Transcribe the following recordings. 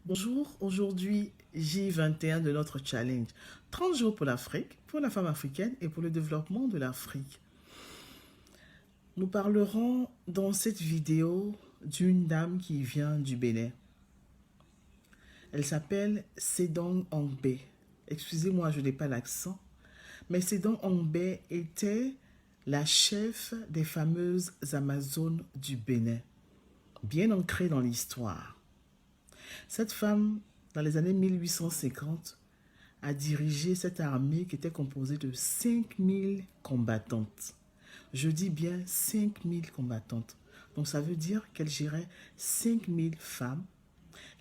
Bonjour, aujourd'hui J21 de notre challenge 30 jours pour l'Afrique, pour la femme africaine et pour le développement de l'Afrique. Nous parlerons dans cette vidéo d'une dame qui vient du Bénin. Elle s'appelle Sedong Ongbe. Excusez-moi, je n'ai pas l'accent. Mais Sedong Ongbe était la chef des fameuses Amazones du Bénin, bien ancrée dans l'histoire. Cette femme, dans les années 1850, a dirigé cette armée qui était composée de 5000 combattantes. Je dis bien 5000 combattantes. Donc ça veut dire qu'elle gérait 5000 femmes.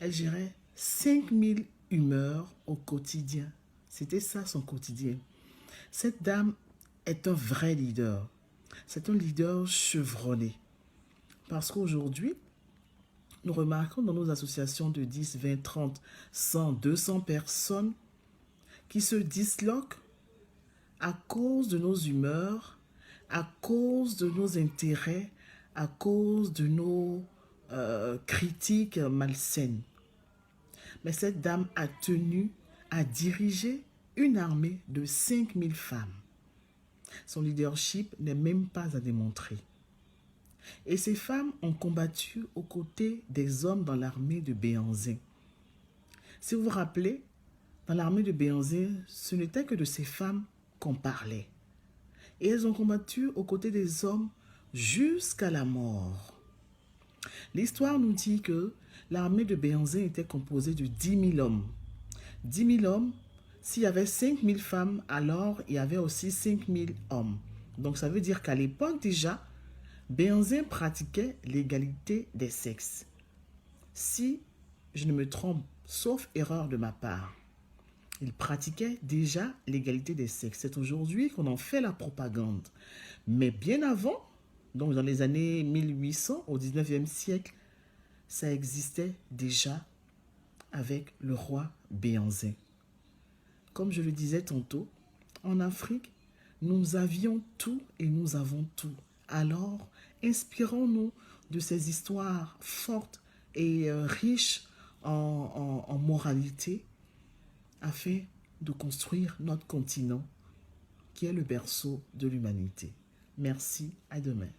Elle gérait 5000 humeurs au quotidien. C'était ça son quotidien. Cette dame est un vrai leader. C'est un leader chevronné. Parce qu'aujourd'hui, nous remarquons dans nos associations de 10, 20, 30, 100, 200 personnes qui se disloquent à cause de nos humeurs, à cause de nos intérêts, à cause de nos critiques malsaines. Mais cette dame a tenu à diriger une armée de 5000 femmes. Son leadership n'est même pas à démontrer. Et ces femmes ont combattu aux côtés des hommes dans l'armée de Béhanzin. Si vous vous rappelez, dans l'armée de Béhanzin, ce n'était que de ces femmes qu'on parlait. Et elles ont combattu aux côtés des hommes jusqu'à la mort. L'histoire nous dit que l'armée de Béhanzin était composée de 10 000 hommes. 10 000 hommes, s'il y avait 5 000 femmes, alors il y avait aussi 5 000 hommes. Donc ça veut dire qu'à l'époque déjà, Béhanzin pratiquait l'égalité des sexes. Si je ne me trompe, sauf erreur de ma part, il pratiquait déjà l'égalité des sexes. C'est aujourd'hui qu'on en fait la propagande. Mais bien avant, donc dans les années 1800 au 19e siècle, ça existait déjà avec le roi Béhanzin. Comme je le disais tantôt, en Afrique, nous avions tout et nous avons tout. Alors, inspirons-nous de ces histoires fortes et riches en moralité afin de construire notre continent qui est le berceau de l'humanité. Merci, à demain.